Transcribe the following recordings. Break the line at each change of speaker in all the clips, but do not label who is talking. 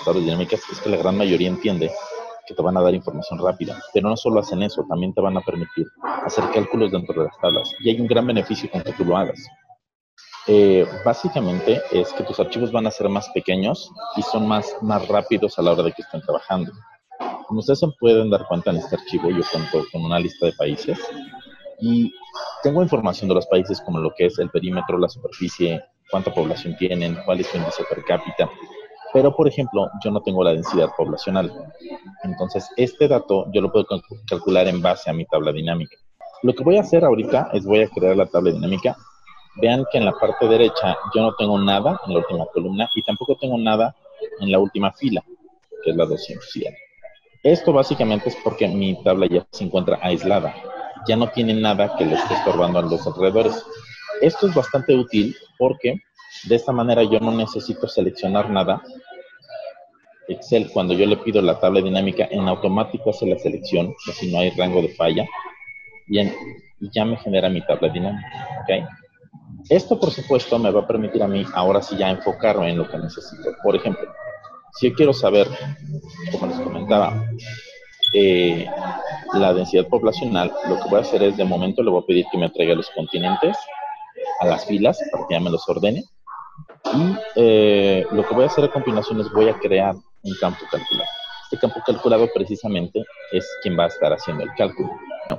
tablas dinámicas es que la gran mayoría entiende que te van a dar información rápida, pero no solo hacen eso, también te van a permitir hacer cálculos dentro de las tablas, y hay un gran beneficio con que tú lo hagas. Básicamente es que tus archivos van a ser más pequeños y son más rápidos a la hora de que estén trabajando. Como ustedes se pueden dar cuenta, en este archivo yo cuento con una lista de países y tengo información de los países como lo que es el perímetro, la superficie, cuánta población tienen, cuál es su índice per cápita, pero por ejemplo yo no tengo la densidad poblacional. Entonces este dato yo lo puedo calcular en base a mi tabla dinámica. Lo que voy a hacer ahorita es voy a crear la tabla dinámica. Vean que en la parte derecha yo no tengo nada en la última columna y tampoco tengo nada en la última fila, que es la 207. Esto básicamente es porque mi tabla ya se encuentra aislada. Ya no tiene nada que le esté estorbando a los alrededores. Esto es bastante útil porque de esta manera yo no necesito seleccionar nada. Excel, cuando yo le pido la tabla dinámica, en automático hace la selección, así no hay rango de falla. Bien, y ya me genera mi tabla dinámica. ¿Okay? Esto, por supuesto, me va a permitir a mí ahora sí ya enfocarme en lo que necesito. Por ejemplo, si yo quiero saber, como les comentaba, la densidad poblacional, lo que voy a hacer es, de momento, le voy a pedir que me traiga los continentes a las filas para que ya me los ordene. Y lo que voy a hacer a continuación es voy a crear un campo calculado. Este campo calculado precisamente es quien va a estar haciendo el cálculo.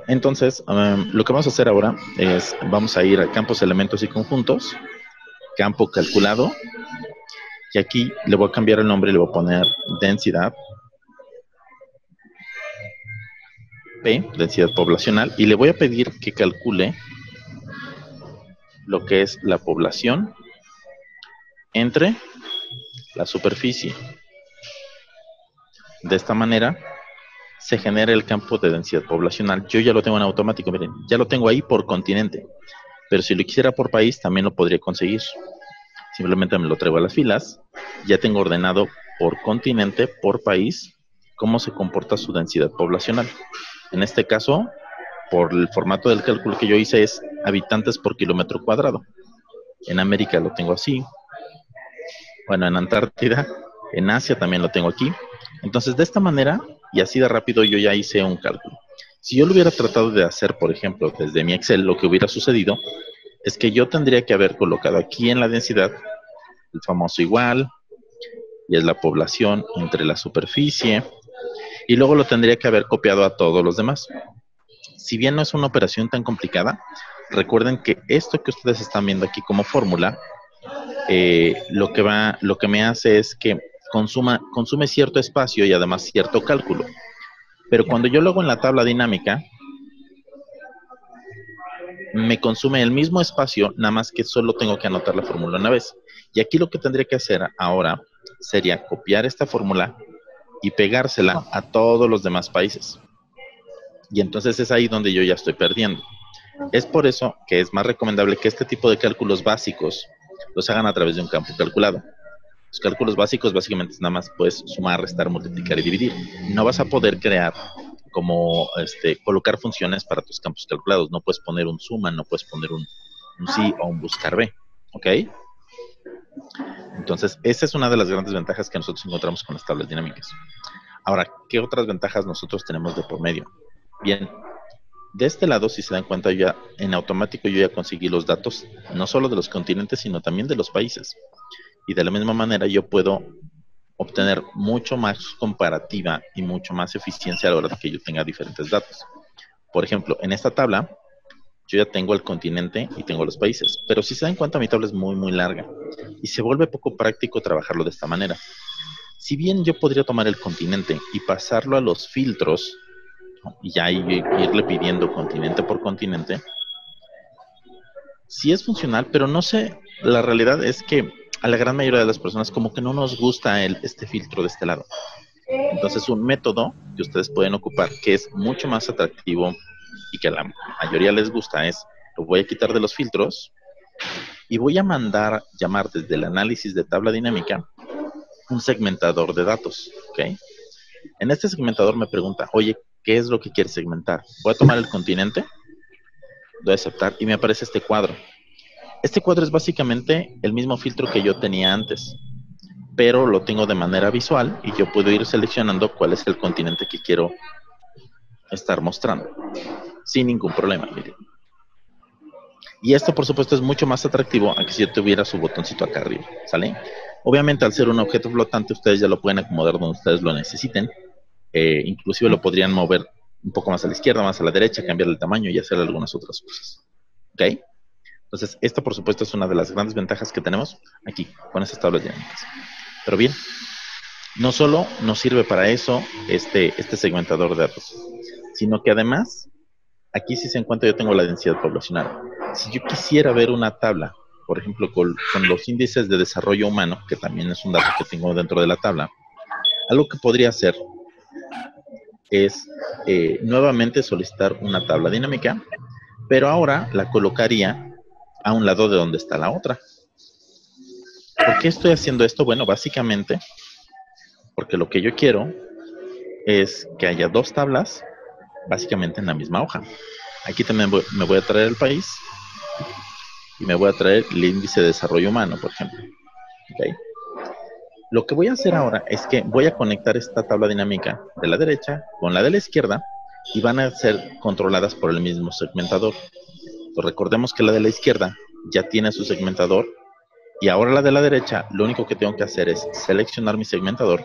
Entonces, lo que vamos a hacer ahora es, vamos a ir a campos, elementos y conjuntos, campo calculado, y aquí le voy a cambiar el nombre y le voy a poner densidad, P, densidad poblacional, y le voy a pedir que calcule lo que es la población entre la superficie. De esta manera se genera el campo de densidad poblacional. Yo ya lo tengo en automático, miren, ya lo tengo ahí por continente, pero si lo quisiera por país también lo podría conseguir. Simplemente me lo traigo a las filas, ya tengo ordenado por continente, por país, cómo se comporta su densidad poblacional. En este caso, por el formato del cálculo que yo hice, es habitantes por kilómetro cuadrado. En América lo tengo así. Bueno, en Antártida, en Asia también lo tengo aquí. Entonces, de esta manera, y así de rápido, yo ya hice un cálculo. Si yo lo hubiera tratado de hacer, por ejemplo, desde mi Excel, lo que hubiera sucedido es que yo tendría que haber colocado aquí en la densidad el famoso igual, y es la población entre la superficie, y luego lo tendría que haber copiado a todos los demás. Si bien no es una operación tan complicada, recuerden que esto que ustedes están viendo aquí como fórmula, lo que me hace es que consume cierto espacio y además cierto cálculo. Pero cuando yo lo hago en la tabla dinámica, me consume el mismo espacio, nada más que solo tengo que anotar la fórmula una vez. Y aquí lo que tendría que hacer ahora sería copiar esta fórmula y pegársela a todos los demás países. Y entonces es ahí donde yo ya estoy perdiendo. Es por eso que es más recomendable que este tipo de cálculos básicos los hagan a través de un campo calculado. Los cálculos básicos básicamente es nada más puedes sumar, restar, multiplicar y dividir. No vas a poder crear como colocar funciones para tus campos calculados. No puedes poner un suma, no puedes poner un sí o un buscar B. ¿Ok? Entonces, esa es una de las grandes ventajas que nosotros encontramos con las tablas dinámicas. Ahora, ¿qué otras ventajas nosotros tenemos de por medio? Bien, de este lado, si se dan cuenta, ya en automático yo ya conseguí los datos, no solo de los continentes, sino también de los países. Y de la misma manera yo puedo obtener mucho más comparativa y mucho más eficiencia a la hora de que yo tenga diferentes datos. Por ejemplo, en esta tabla, yo ya tengo el continente y tengo los países. Pero si se dan cuenta, mi tabla es muy, muy larga. Y se vuelve poco práctico trabajarlo de esta manera. Si bien yo podría tomar el continente y pasarlo a los filtros, y ya irle pidiendo continente por continente, sí es funcional, pero no sé, la realidad es que a la gran mayoría de las personas como que no nos gusta este filtro de este lado. Entonces un método que ustedes pueden ocupar que es mucho más atractivo y que a la mayoría les gusta es, lo voy a quitar de los filtros y voy a mandar llamar desde el análisis de tabla dinámica un segmentador de datos, ¿ok? En este segmentador me pregunta, oye, ¿qué es lo que quieres segmentar? Voy a tomar el continente, doy a aceptar y me aparece este cuadro. Este cuadro es básicamente el mismo filtro que yo tenía antes. pero lo tengo de manera visual y yo puedo ir seleccionando cuál es el continente que quiero estar mostrando, sin ningún problema, miren. Y esto, por supuesto, es mucho más atractivo a que si yo tuviera su botoncito acá arriba, ¿sale? Obviamente, al ser un objeto flotante, ustedes ya lo pueden acomodar donde ustedes lo necesiten. Inclusive lo podrían mover un poco más a la izquierda, más a la derecha, cambiar el tamaño y hacer algunas otras cosas. ¿Ok? Entonces, esta, por supuesto, es una de las grandes ventajas que tenemos aquí, con estas tablas dinámicas. Pero bien, no solo nos sirve para eso este segmentador de datos, sino que además, aquí sí se encuentra, yo tengo la densidad poblacional. Si yo quisiera ver una tabla, por ejemplo, con los índices de desarrollo humano, que también es un dato que tengo dentro de la tabla, algo que podría hacer es nuevamente solicitar una tabla dinámica, pero ahora la colocaría a un lado de donde está la otra. ¿Por qué estoy haciendo esto? Bueno, básicamente porque lo que yo quiero es que haya dos tablas básicamente en la misma hoja. Aquí también me voy a traer el país y me voy a traer el índice de desarrollo humano, por ejemplo. ¿Okay? Lo que voy a hacer ahora es que voy a conectar esta tabla dinámica de la derecha con la de la izquierda y van a ser controladas por el mismo segmentador. Entonces, recordemos que la de la izquierda ya tiene su segmentador y ahora la de la derecha, lo único que tengo que hacer es seleccionar mi segmentador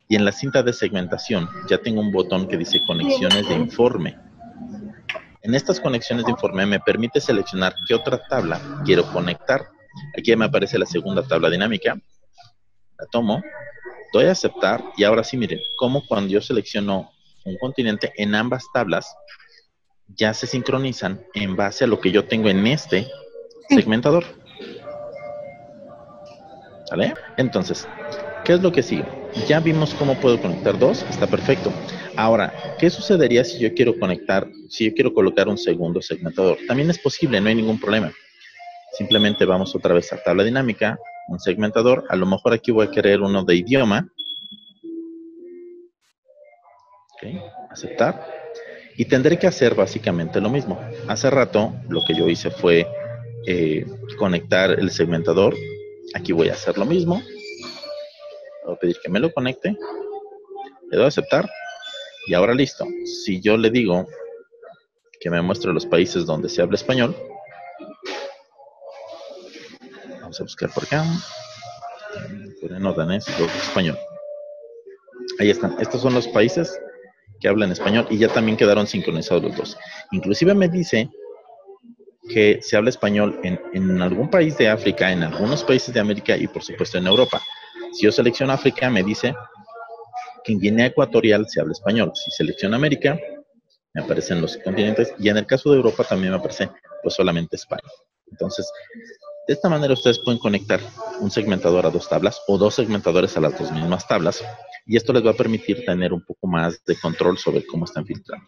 y en la cinta de segmentación ya tengo un botón que dice conexiones de informe. En estas conexiones de informe me permite seleccionar qué otra tabla quiero conectar. Aquí me aparece la segunda tabla dinámica. La tomo, doy a aceptar y ahora sí, miren, como cuando yo selecciono un continente en ambas tablas ya se sincronizan en base a lo que yo tengo en este segmentador. ¿Vale? Entonces, ¿qué es lo que sigue? Ya vimos cómo puedo conectar dos, está perfecto. Ahora, ¿qué sucedería si yo quiero colocar un segundo segmentador? También es posible, no hay ningún problema. Simplemente vamos otra vez a tabla dinámica, un segmentador, a lo mejor aquí voy a querer uno de idioma. Ok, aceptar. Y tendré que hacer básicamente lo mismo. Hace rato lo que yo hice fue conectar el segmentador. Aquí voy a hacer lo mismo. Voy a pedir que me lo conecte. Le doy a aceptar. Y ahora listo. Si yo le digo que me muestre los países donde se habla español. Vamos a buscar por acá. Coreano, danés, español. Ahí están. Estos son los países que hablan español y ya también quedaron sincronizados los dos. Inclusive me dice que se habla español en algún país de África, en algunos países de América y por supuesto en Europa. Si yo selecciono África, me dice que en Guinea Ecuatorial se habla español. Si selecciono América, me aparecen los continentes y en el caso de Europa también me aparece pues solamente España. Entonces, de esta manera ustedes pueden conectar un segmentador a dos tablas o dos segmentadores a las dos mismas tablas y esto les va a permitir tener un poco más de control sobre cómo están filtrando.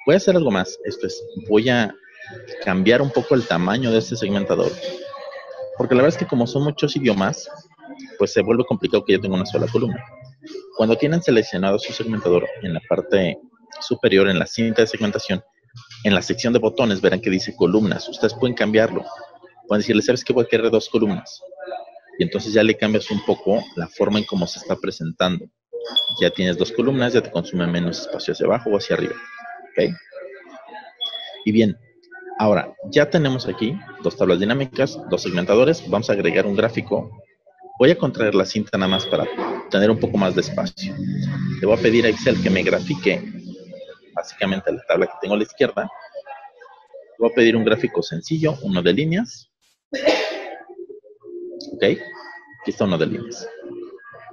Voy a hacer algo más, esto es, voy a cambiar un poco el tamaño de este segmentador porque la verdad es que como son muchos idiomas, pues se vuelve complicado que yo tenga una sola columna. Cuando tienen seleccionado su segmentador en la parte superior, en la cinta de segmentación, en la sección de botones verán que dice columnas. Ustedes pueden cambiarlo. Pueden decirle, ¿sabes qué? Voy a querer dos columnas. Y entonces ya le cambias un poco la forma en cómo se está presentando. Ya tienes dos columnas, ya te consume menos espacio hacia abajo o hacia arriba. ¿Ok? Y bien, ahora ya tenemos aquí dos tablas dinámicas, dos segmentadores. Vamos a agregar un gráfico. Voy a contraer la cinta nada más para tener un poco más de espacio. Le voy a pedir a Excel que me grafique básicamente la tabla que tengo a la izquierda. Voy a pedir un gráfico sencillo, uno de líneas. Ok, aquí está uno de líneas.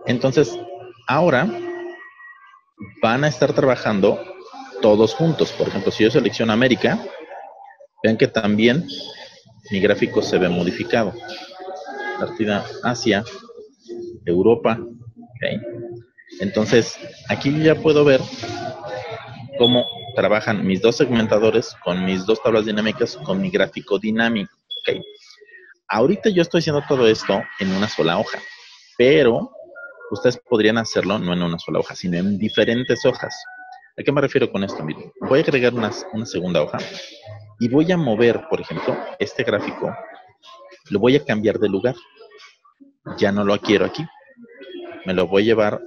Entonces, ahora van a estar trabajando todos juntos. Por ejemplo, si yo selecciono América, vean que también mi gráfico se ve modificado. Partida Asia, Europa. Okay. Entonces, aquí yo ya puedo ver cómo trabajan mis dos segmentadores con mis dos tablas dinámicas con mi gráfico dinámico. Okay. Ahorita yo estoy haciendo todo esto en una sola hoja, pero ustedes podrían hacerlo no en una sola hoja, sino en diferentes hojas. ¿A qué me refiero con esto? Miren, voy a agregar una segunda hoja y voy a mover, por ejemplo, este gráfico, lo voy a cambiar de lugar. Ya no lo quiero aquí. me lo voy a llevar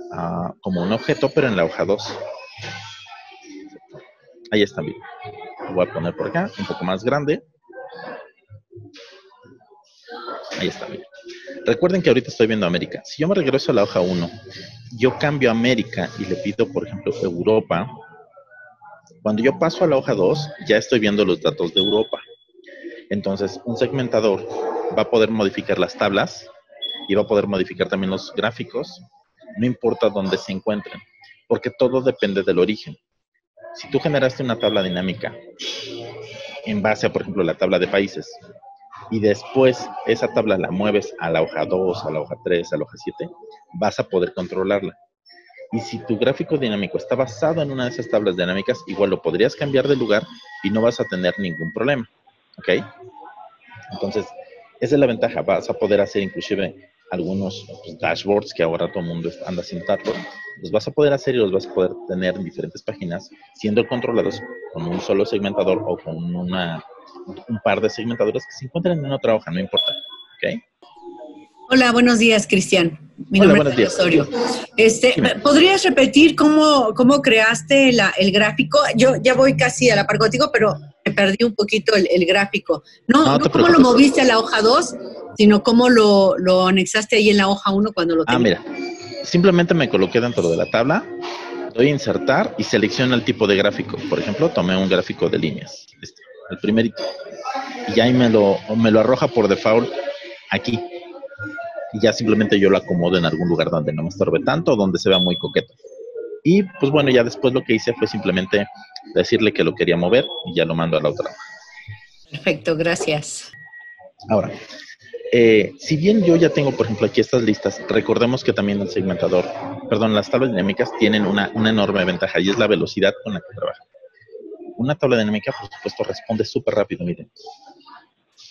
como un objeto, pero en la hoja 2. Ahí está, bien. Lo voy a poner por acá, un poco más grande. Ahí está, bien. Recuerden que ahorita estoy viendo América. Si yo me regreso a la hoja 1, yo cambio América y le pido, por ejemplo, Europa. Cuando yo paso a la hoja 2, ya estoy viendo los datos de Europa. Entonces, un segmentador va a poder modificar las tablas y va a poder modificar también los gráficos, no importa dónde se encuentren, porque todo depende del origen. Si tú generaste una tabla dinámica en base a, por ejemplo, la tabla de países, y después esa tabla la mueves a la hoja 2, a la hoja 3, a la hoja 7, vas a poder controlarla. Y si tu gráfico dinámico está basado en una de esas tablas dinámicas, igual lo podrías cambiar de lugar y no vas a tener ningún problema. ¿Ok? Entonces, esa es la ventaja. Vas a poder hacer inclusive algunos dashboards que ahora todo el mundo anda haciendo dashboards. Los vas a poder hacer y los vas a poder tener en diferentes páginas, siendo controlados con un solo segmentador o con un par de segmentadores que se encuentran en otra hoja, no importa. ¿Ok?
Hola, buenos días, Cristian. Mi
Hola,
nombre
buenos
es
días.
Osorio.
Dime.
¿Podrías repetir cómo creaste el gráfico? Yo ya voy casi a la par contigo, pero me perdí un poquito el gráfico. No
te
cómo lo
preocupes.
moviste a la hoja 2, sino cómo lo anexaste ahí en la hoja 1 cuando lo tenías.
Mira, simplemente me coloqué dentro de la tabla, doy a insertar y selecciono el tipo de gráfico. Por ejemplo, tomé un gráfico de líneas, el primerito, y ahí me lo arroja por default aquí. Y ya simplemente yo lo acomodo en algún lugar donde no me estorbe tanto, donde se vea muy coqueto. Y pues bueno, ya después lo que hice fue simplemente decirle que lo quería mover y ya lo mando a la otra.
Perfecto, gracias.
Ahora, si bien yo ya tengo, por ejemplo, aquí estas listas, recordemos que también el segmentador, las tablas dinámicas tienen una enorme ventaja y es la velocidad con la que trabaja. Una tabla dinámica, por supuesto, responde súper rápido, miren.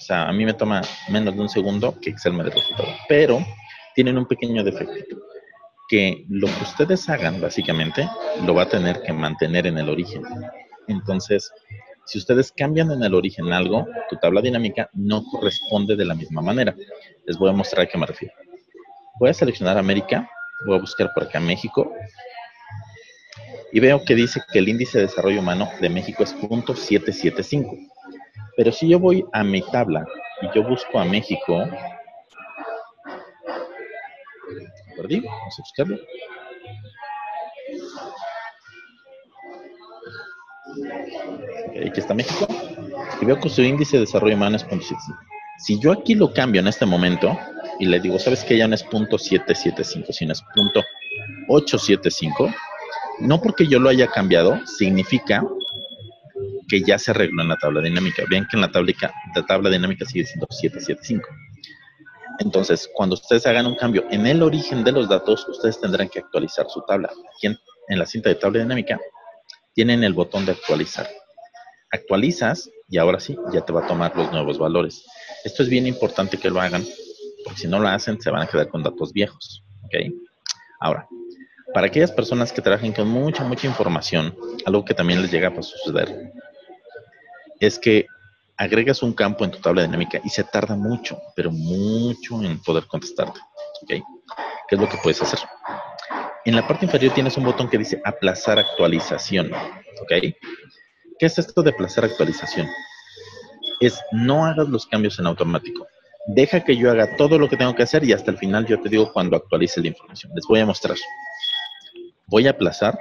O sea, a mí me toma menos de un segundo que Excel me dé el resultado. Pero tienen un pequeño defecto, que lo que ustedes hagan, básicamente, lo va a tener que mantener en el origen. Entonces, si ustedes cambian en el origen algo, tu tabla dinámica no corresponde de la misma manera. Les voy a mostrar a qué me refiero. Voy a seleccionar América, voy a buscar por acá México, y veo que dice que el índice de desarrollo humano de México es .775. Pero si yo voy a mi tabla y yo busco a México, perdí, vamos a buscarlo. Aquí está México, y veo que su índice de desarrollo humano es .775. Si yo aquí lo cambio en este momento y le digo, ¿sabes qué? Ya no es .775, sino es .875. No porque yo lo haya cambiado, significa que ya se arregló en la tabla dinámica. Vean que en la tabla dinámica sigue siendo 775. Entonces, cuando ustedes hagan un cambio en el origen de los datos, ustedes tendrán que actualizar su tabla. Aquí en la cinta de tabla dinámica tienen el botón de actualizar. Actualizas y ahora sí, ya te va a tomar los nuevos valores. Esto es bien importante que lo hagan, porque si no lo hacen, se van a quedar con datos viejos. ¿Ok? Ahora, para aquellas personas que trabajen con mucha información, algo que también les llega a suceder, es que agregas un campo en tu tabla dinámica y se tarda mucho, pero mucho en poder contestarte. ¿Ok? ¿Qué es lo que puedes hacer? En la parte inferior tienes un botón que dice aplazar actualización. ¿Ok? ¿Qué es esto de aplazar actualización? Es no hagas los cambios en automático. Deja que yo haga todo lo que tengo que hacer y hasta el final yo te digo cuando actualice la información. Les voy a mostrar. Voy a aplazar.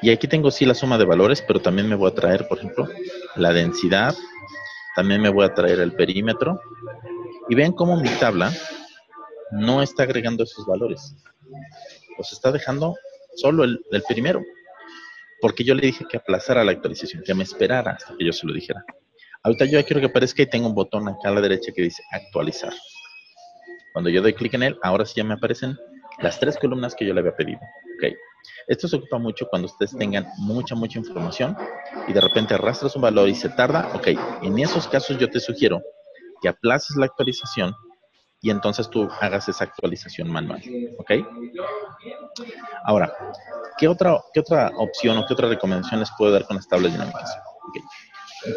Y aquí tengo sí la suma de valores, pero también me voy a traer, por ejemplo, la densidad. También me voy a traer el perímetro. Y vean cómo mi tabla no está agregando esos valores. Los está dejando solo el primero. Porque yo le dije que aplazara la actualización, que me esperara hasta que yo se lo dijera. Ahorita yo ya quiero que aparezca y tengo un botón acá a la derecha que dice actualizar. Cuando yo doy clic en él, ahora sí ya me aparecen las 3 columnas que yo le había pedido. ¿Okay? Esto se ocupa mucho cuando ustedes tengan mucha información y de repente arrastras un valor y se tarda. Ok, en esos casos yo te sugiero que aplaces la actualización y entonces tú hagas esa actualización manual. ¿Ok? Ahora, ¿qué otra opción o qué otra recomendación les puedo dar con las tablas dinámicas? Okay.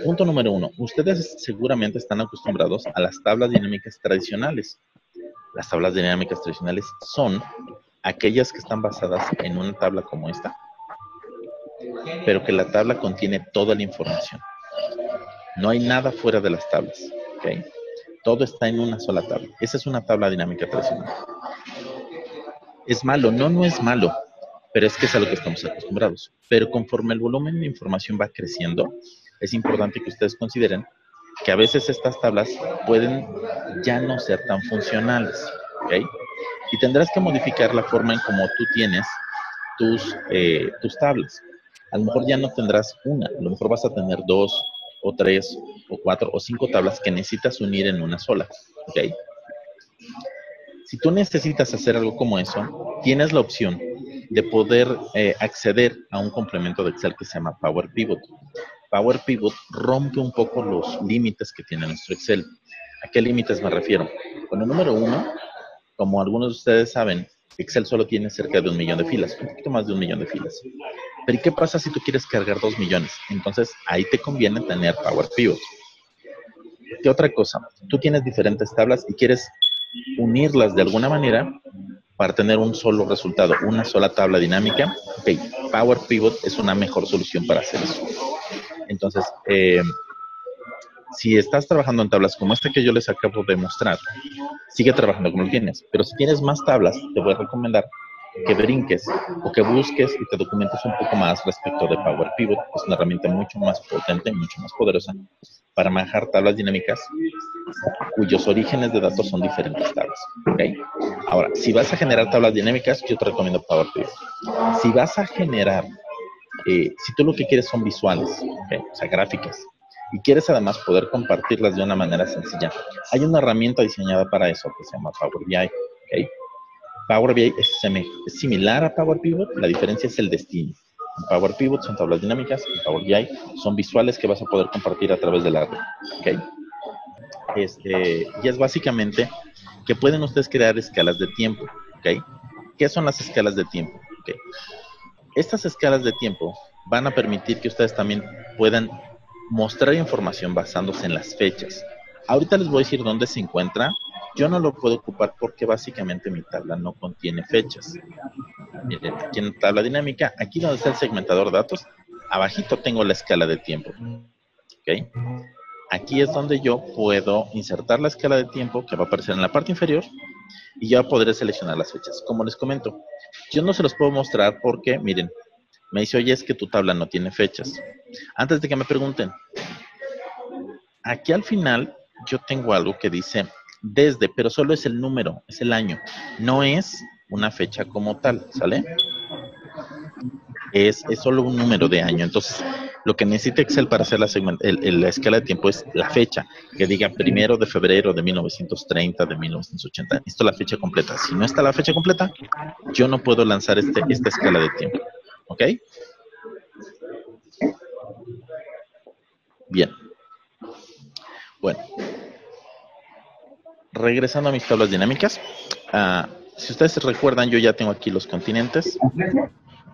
Punto número 1. Ustedes seguramente están acostumbrados a las tablas dinámicas tradicionales. Las tablas dinámicas tradicionales son aquellas que están basadas en una tabla como esta, pero que la tabla contiene toda la información. No hay nada fuera de las tablas, ¿ok? Todo está en una sola tabla. Esa es una tabla dinámica tradicional. ¿Es malo? No, no es malo, pero es que es a lo que estamos acostumbrados. Pero conforme el volumen de información va creciendo, es importante que ustedes consideren que a veces estas tablas pueden ya no ser tan funcionales, ¿ok? Y tendrás que modificar la forma en cómo tú tienes tus tablas. A lo mejor ya no tendrás una, a lo mejor vas a tener 2 o 3 o 4 o 5 tablas que necesitas unir en una sola, ¿ok? Si tú necesitas hacer algo como eso, tienes la opción de poder acceder a un complemento de Excel que se llama Power Pivot. Power Pivot rompe un poco los límites que tiene nuestro Excel. ¿A qué límites me refiero? Bueno, número uno, como algunos de ustedes saben, Excel solo tiene cerca de 1 millón de filas, un poquito más de 1 millón de filas. Pero ¿y qué pasa si tú quieres cargar 2 millones? Entonces, ahí te conviene tener Power Pivot. ¿Qué otra cosa? Tú tienes diferentes tablas y quieres unirlas de alguna manera para tener un solo resultado, una sola tabla dinámica. Ok, Power Pivot es una mejor solución para hacer eso. Entonces, si estás trabajando en tablas como esta que yo les acabo de mostrar, sigue trabajando como lo tienes. Pero si tienes más tablas, te voy a recomendar que brinques o que busques y te documentes un poco más respecto de Power Pivot. Es una herramienta mucho más potente, mucho más poderosa para manejar tablas dinámicas cuyos orígenes de datos son diferentes tablas. ¿Okay? Ahora, si vas a generar tablas dinámicas, yo te recomiendo Power Pivot. Si vas a generar, si tú lo que quieres son visuales, ¿okay? O sea, gráficas, y quieres además poder compartirlas de una manera sencilla, hay una herramienta diseñada para eso que se llama Power BI. ¿Okay? Power BI es similar a Power Pivot, la diferencia es el destino. En Power Pivot son tablas dinámicas, en Power BI son visuales que vas a poder compartir a través de la red. ¿Okay? Y es básicamente que pueden ustedes crear escalas de tiempo. ¿Okay? ¿Qué son las escalas de tiempo? ¿Okay? Estas escalas de tiempo van a permitir que ustedes también puedan mostrar información basándose en las fechas. Ahorita les voy a decir dónde se encuentra. Yo no lo puedo ocupar porque básicamente mi tabla no contiene fechas. Miren, aquí en tabla dinámica, aquí donde está el segmentador de datos, abajito tengo la escala de tiempo. ¿Okay? Aquí es donde yo puedo insertar la escala de tiempo que va a aparecer en la parte inferior y ya podré seleccionar las fechas. Como les comento, yo no se los puedo mostrar porque, miren, me dice, oye, es que tu tabla no tiene fechas. Antes de que me pregunten, aquí al final yo tengo algo que dice desde, pero solo es el número, es el año. No es una fecha como tal, ¿sale? Es solo un número de año. Entonces, lo que necesita Excel para hacer la escala de tiempo es la fecha, que diga 1 de febrero de 1930, de 1980. Esto es la fecha completa. Si no está la fecha completa, yo no puedo lanzar esta escala de tiempo. ¿Ok? Bien. Bueno. Regresando a mis tablas dinámicas. Si ustedes recuerdan, yo ya tengo aquí los continentes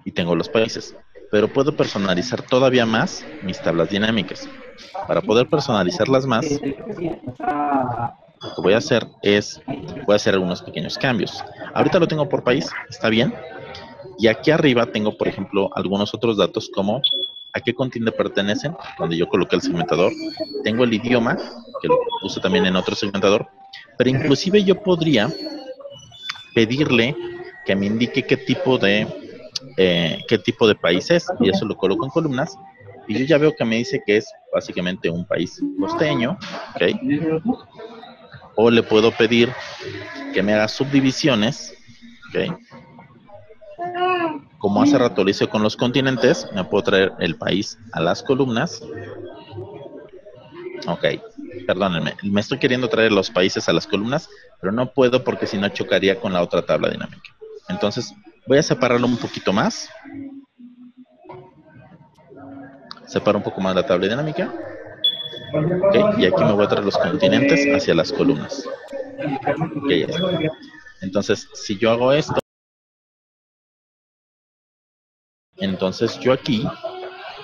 y tengo los países, pero puedo personalizar todavía más mis tablas dinámicas. Para poder personalizarlas más, lo que voy a hacer es, voy a hacer algunos pequeños cambios. Ahorita lo tengo por país, está bien. Y aquí arriba tengo, por ejemplo, algunos otros datos como a qué continente pertenecen, donde yo coloqué el segmentador. Tengo el idioma, que lo puse también en otro segmentador. Pero inclusive yo podría pedirle que me indique qué tipo de país es, y eso lo coloco en columnas, y yo ya veo que me dice que es básicamente un país costeño, ¿ok? O le puedo pedir que me haga subdivisiones, ¿ok? Como hace rato lo hice con los continentes, me puedo traer el país a las columnas. Ok, perdónenme, me estoy queriendo traer los países a las columnas, pero no puedo porque si no chocaría con la otra tabla dinámica. Entonces, voy a separarlo un poquito más. Separo un poco más la tabla dinámica. Ok, y aquí me voy a traer los continentes hacia las columnas. Ok, ya está. Entonces, si yo hago esto, entonces yo aquí,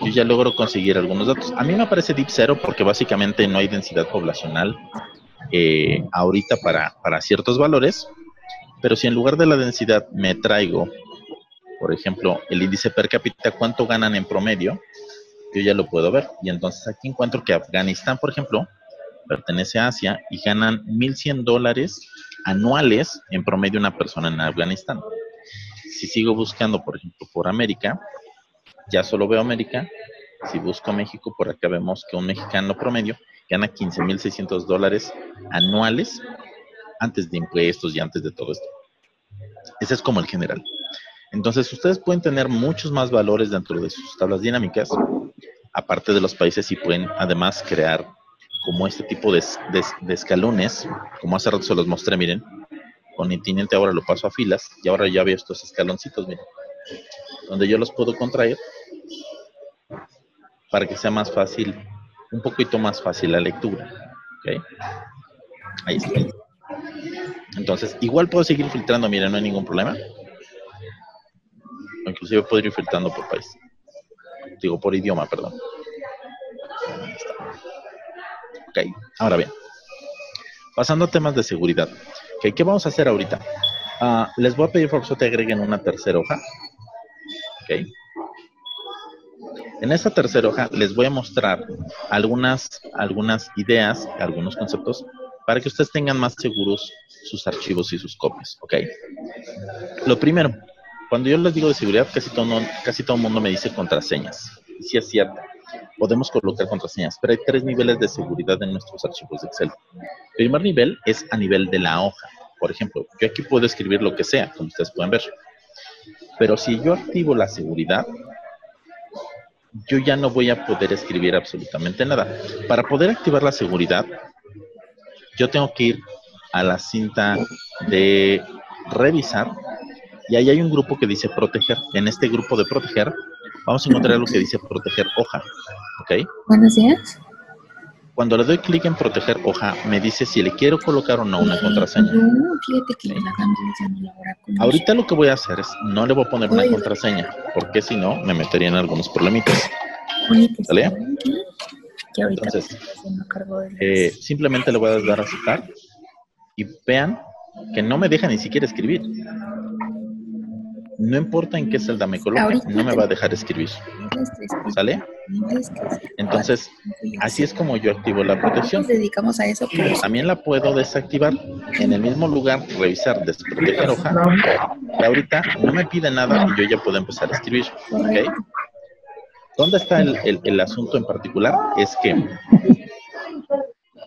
yo ya logro conseguir algunos datos. A mí me aparece DIP 0 porque básicamente no hay densidad poblacional ahorita para ciertos valores, pero si en lugar de la densidad me traigo, por ejemplo, el índice per cápita, cuánto ganan en promedio, yo ya lo puedo ver. Y entonces aquí encuentro que Afganistán, por ejemplo, pertenece a Asia y ganan $1,100 anuales en promedio una persona en Afganistán. Si sigo buscando, por ejemplo, por América, ya solo veo América. Si busco México, por acá vemos que un mexicano promedio gana $15,600 anuales antes de impuestos y antes de todo esto. Ese es como el general. Entonces, ustedes pueden tener muchos más valores dentro de sus tablas dinámicas, aparte de los países, y pueden además crear como este tipo de escalones, como hace rato se los mostré, miren. Continente ahora lo paso a filas, y ahora ya veo estos escaloncitos, miren, donde yo los puedo contraer para que sea más fácil, un poquito más fácil la lectura. ¿Okay? Ahí está. Entonces, igual puedo seguir filtrando, miren, no hay ningún problema. Inclusive puedo ir filtrando por país. Digo, por idioma, perdón. Ahí está. Ok, ahora bien. Pasando a temas de seguridad. Okay, ¿qué vamos a hacer ahorita? Les voy a pedir por favor que agreguen una tercera hoja. Ok. En esta tercera hoja les voy a mostrar algunas ideas, algunos conceptos, para que ustedes tengan más seguros sus archivos y sus copias. Ok. Lo primero, cuando yo les digo de seguridad, casi todo el mundo me dice contraseñas. Y sí es cierto, podemos colocar contraseñas, pero hay 3 niveles de seguridad en nuestros archivos de Excel. El primer nivel es a nivel de la hoja. Por ejemplo, yo aquí puedo escribir lo que sea, como ustedes pueden ver. Pero si yo activo la seguridad, yo ya no voy a poder escribir absolutamente nada. Para poder activar la seguridad, yo tengo que ir a la cinta de revisar, y ahí hay un grupo que dice proteger. En este grupo de proteger, vamos a encontrar lo que dice proteger hoja. ¿Ok?
Buenos días.
Cuando le doy clic en proteger hoja, me dice si le quiero colocar o no una contraseña.
No, fíjate que la cámara ya no labora con
ahorita lo que voy a hacer es, no le voy a poner una contraseña, porque si no, me metería en algunos problemitas. ¿Sale? Entonces, simplemente le voy a dar a aceptar, y vean que no me deja ni siquiera escribir. No importa en qué celda me coloque, no me va a dejar escribir. ¿Sale? Entonces, así es como yo activo la protección.
Nos dedicamos a eso.
También la puedo desactivar. En el mismo lugar, revisar, desproteger hoja. Y ahorita no me pide nada y yo ya puedo empezar a escribir. ¿Okay? ¿Dónde está el asunto en particular? Es que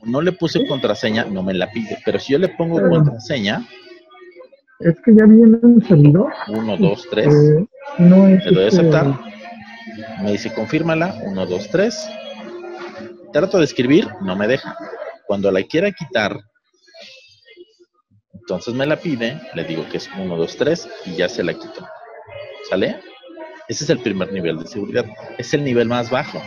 no le puse contraseña, no me la pide. Pero si yo le pongo contraseña,
es que ya viene un servidor.
1, 2, 3.
No es
le doy a aceptar. Me dice confírmala. 1, 2, 3. Trato de escribir, no me deja. Cuando la quiera quitar, entonces me la pide. Le digo que es 1, 2, 3 y ya se la quito. ¿Sale? Ese es el primer nivel de seguridad. Es el nivel más bajo.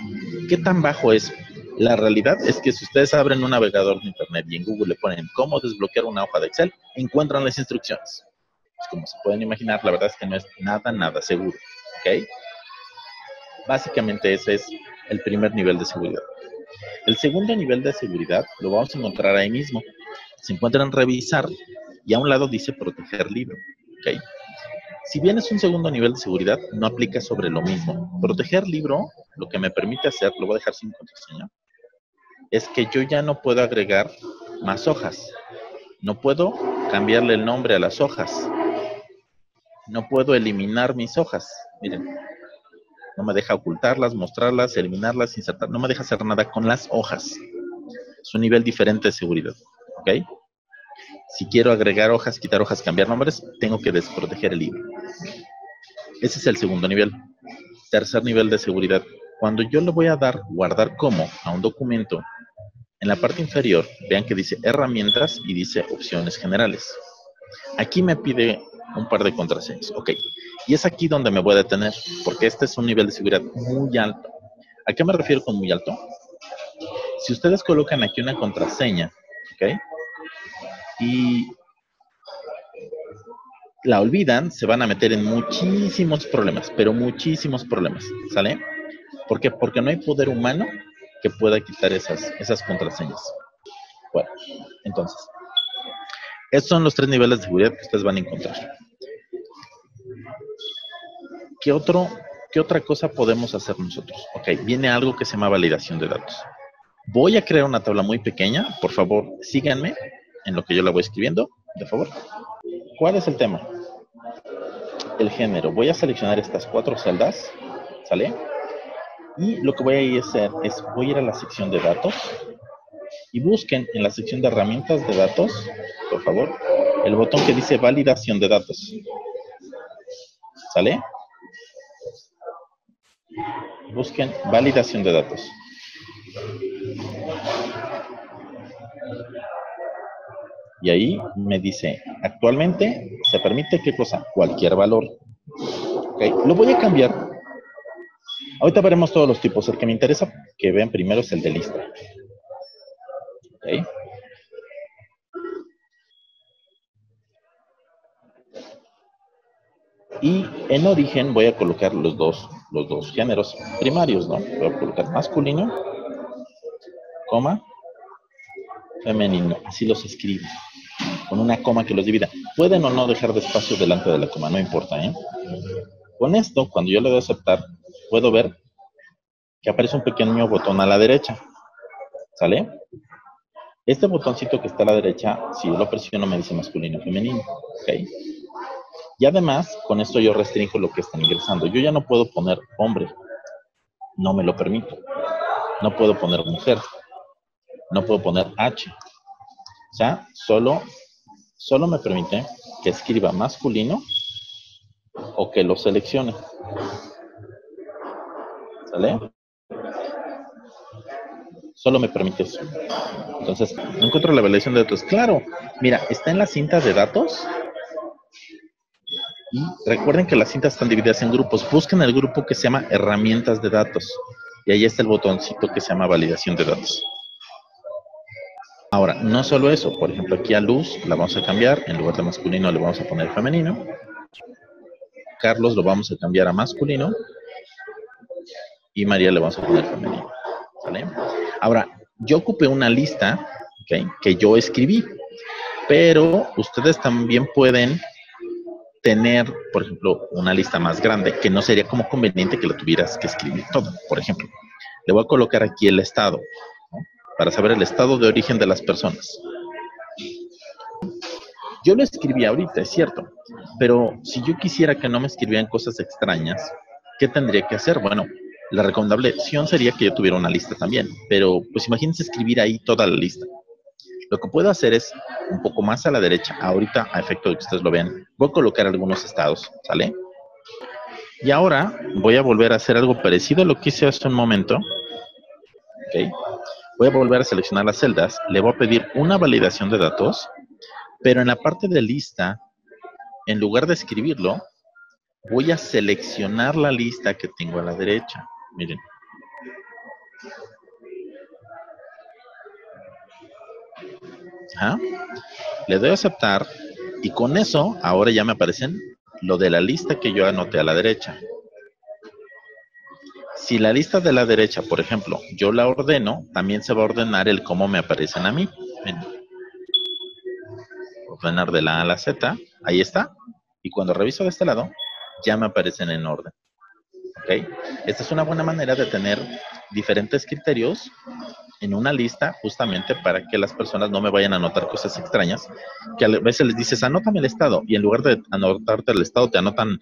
¿Qué tan bajo es? La realidad es que si ustedes abren un navegador de internet y en Google le ponen cómo desbloquear una hoja de Excel, encuentran las instrucciones. Pues como se pueden imaginar, la verdad es que no es nada seguro. ¿Ok? Básicamente ese es el primer nivel de seguridad. El segundo nivel de seguridad lo vamos a encontrar ahí mismo. Se encuentra en revisar y a un lado dice proteger libro. ¿Ok? Si bien es un segundo nivel de seguridad, no aplica sobre lo mismo. Proteger libro, lo que me permite hacer, lo voy a dejar sin contraseña, es que yo ya no puedo agregar más hojas. No puedo cambiarle el nombre a las hojas. No puedo eliminar mis hojas. Miren, no me deja ocultarlas, mostrarlas, eliminarlas, insertar. No me deja hacer nada con las hojas. Es un nivel diferente de seguridad. ¿Ok? Si quiero agregar hojas, quitar hojas, cambiar nombres, tengo que desproteger el libro. Ese es el segundo nivel. Tercer nivel de seguridad. Cuando yo le voy a dar guardar como a un documento, en la parte inferior, vean que dice herramientas y dice opciones generales. Aquí me pide un par de contraseñas. Ok. Y es aquí donde me voy a detener, porque este es un nivel de seguridad muy alto. ¿A qué me refiero con muy alto? Si ustedes colocan aquí una contraseña, ¿ok? Y la olvidan, se van a meter en muchísimos problemas, pero muchísimos problemas, ¿sale? ¿Por qué? Porque no hay poder humano que pueda quitar esas contraseñas. Bueno, entonces, estos son los 3 niveles de seguridad que ustedes van a encontrar. ¿Qué otra cosa podemos hacer nosotros? Ok, viene algo que se llama validación de datos. Voy a crear una tabla muy pequeña. Por favor, síganme en lo que yo la voy escribiendo, de favor. ¿Cuál es el tema? El género. Voy a seleccionar estas 4 celdas, ¿sale? Y lo que voy a ir a hacer es, voy a ir a la sección de datos y busquen en la sección de herramientas de datos, por favor, el botón que dice validación de datos. ¿Sale? Busquen validación de datos. Y ahí me dice, actualmente se permite, ¿qué cosa? Cualquier valor. Okay. Lo voy a cambiar. Ahorita veremos todos los tipos. El que me interesa que vean primero es el de lista. Okay. Y en origen voy a colocar los dos géneros primarios, ¿no? Voy a colocar masculino, coma, femenino. Así los escribo, con una coma que los divida. Pueden o no dejar de espacio delante de la coma, no importa, ¿eh? Con esto, cuando yo le doy a aceptar, puedo ver que aparece un pequeño botón a la derecha. ¿Sale? Este botoncito que está a la derecha, si yo lo presiono, me dice masculino y femenino. ¿Ok? Y además, con esto yo restringo lo que están ingresando. Yo ya no puedo poner hombre. No me lo permito. No puedo poner mujer. No puedo poner H. O sea, solo me permite que escriba masculino o que lo seleccione. ¿Sale? Solo me permite eso. Entonces, no encuentro la validación de datos. Claro, mira, está en la cinta de datos. Y recuerden que las cintas están divididas en grupos. Busquen el grupo que se llama herramientas de datos. Y ahí está el botoncito que se llama validación de datos. Ahora, no solo eso. Por ejemplo, aquí a Luz la vamos a cambiar. En lugar de masculino le vamos a poner femenino. Carlos lo vamos a cambiar a masculino. Y María le vamos a poner femenino. ¿Vale? Ahora, yo ocupé una lista, ¿okay?, que yo escribí. Pero ustedes también pueden tener, por ejemplo, una lista más grande, que no sería como conveniente que lo tuvieras que escribir todo. Por ejemplo, le voy a colocar aquí el estado, ¿no?, para saber el estado de origen de las personas. Yo lo escribí ahorita, es cierto, pero si yo quisiera que no me escribieran cosas extrañas, ¿qué tendría que hacer? Bueno, la recomendación sería que yo tuviera una lista también, pero pues imagínense escribir ahí toda la lista. Lo que puedo hacer es un poco más a la derecha, ahorita a efecto de que ustedes lo vean, voy a colocar algunos estados, ¿sale? Y ahora voy a volver a hacer algo parecido a lo que hice hace un momento. ¿Ok? Voy a volver a seleccionar las celdas, le voy a pedir una validación de datos, pero en la parte de lista, en lugar de escribirlo, voy a seleccionar la lista que tengo a la derecha. Miren. ¿Ah? Le doy a aceptar y con eso ahora ya me aparecen lo de la lista que yo anoté a la derecha. Si la lista de la derecha, por ejemplo, yo la ordeno, también se va a ordenar el cómo me aparecen a mí. Miren. Ordenar de la A a la Z, ahí está. Y cuando reviso de este lado, ya me aparecen en orden. ¿Ok? Esta es una buena manera de tener diferentes criterios en una lista, justamente para que las personas no me vayan a anotar cosas extrañas, que a veces les dices, anótame el estado, y en lugar de anotarte el estado, te anotan,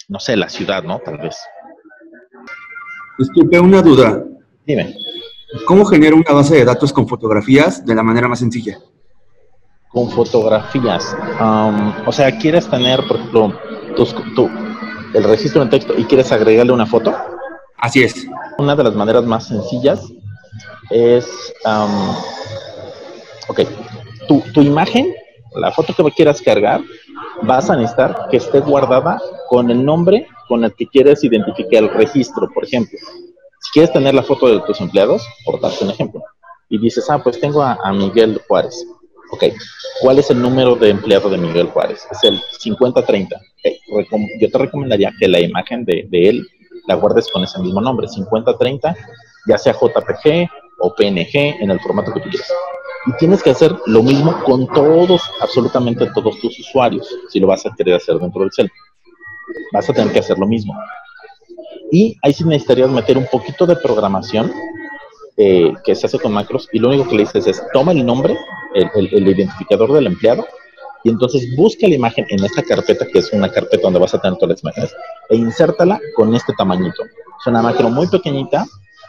no sé, la ciudad, ¿no? Tal vez.
Disculpe, una duda.
Dime.
¿Cómo genero una base de datos con fotografías de la manera más sencilla?
Con fotografías. O sea, ¿quieres tener, por ejemplo, el registro en texto y quieres agregarle una foto?
Así es.
Una de las maneras más sencillas es, ok, tu imagen, la foto que quieras cargar, vas a necesitar que esté guardada con el nombre con el que quieres identificar el registro. Por ejemplo, si quieres tener la foto de tus empleados, por darte un ejemplo, y dices, pues tengo a Miguel Juárez. Ok, ¿cuál es el número de empleado de Miguel Juárez? Es el 5030. Okay. Yo te recomendaría que la imagen de él la guardes con ese mismo nombre, 5030 ya sea JPG o PNG, en el formato que tú quieras. Y tienes que hacer lo mismo con todos, absolutamente todos tus usuarios, si lo vas a querer hacer dentro de Excel. Vas a tener que hacer lo mismo. Y ahí sí necesitarías meter un poquito de programación que se hace con macros, y lo único que le dices es, toma el nombre, el identificador del empleado, y entonces busca la imagen en esta carpeta, que es una carpeta donde vas a tener todas las imágenes, e insértala con este tamañito. Es una macro muy pequeñita,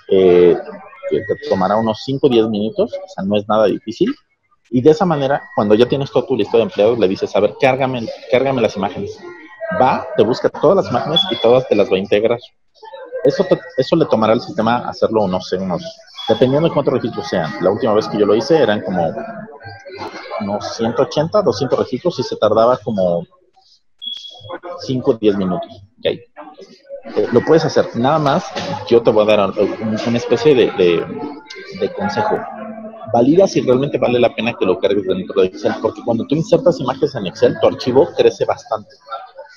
que te tomará unos 5 o 10 minutos, o sea, no es nada difícil. Y de esa manera, cuando ya tienes todo tu lista de empleados, le dices, a ver, cárgame las imágenes. Va, te busca todas las imágenes y todas te las va a integrar. Eso le tomará al sistema hacerlo, no sé, dependiendo de cuántos registros sean. La última vez que yo lo hice eran como unos 180, 200 registros y se tardaba como 5 o 10 minutos. Okay. Lo puedes hacer. Nada más, yo te voy a dar una especie de consejo. Valida si realmente vale la pena que lo cargues dentro de Excel, porque cuando tú insertas imágenes en Excel, tu archivo crece bastante.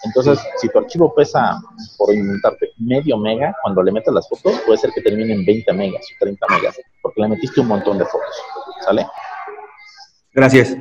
Entonces, si tu archivo pesa, por inventarte, medio mega, cuando le metes las fotos, puede ser que termine en 20 megas o 30 megas, porque le metiste un montón de fotos. ¿Sale?
Gracias.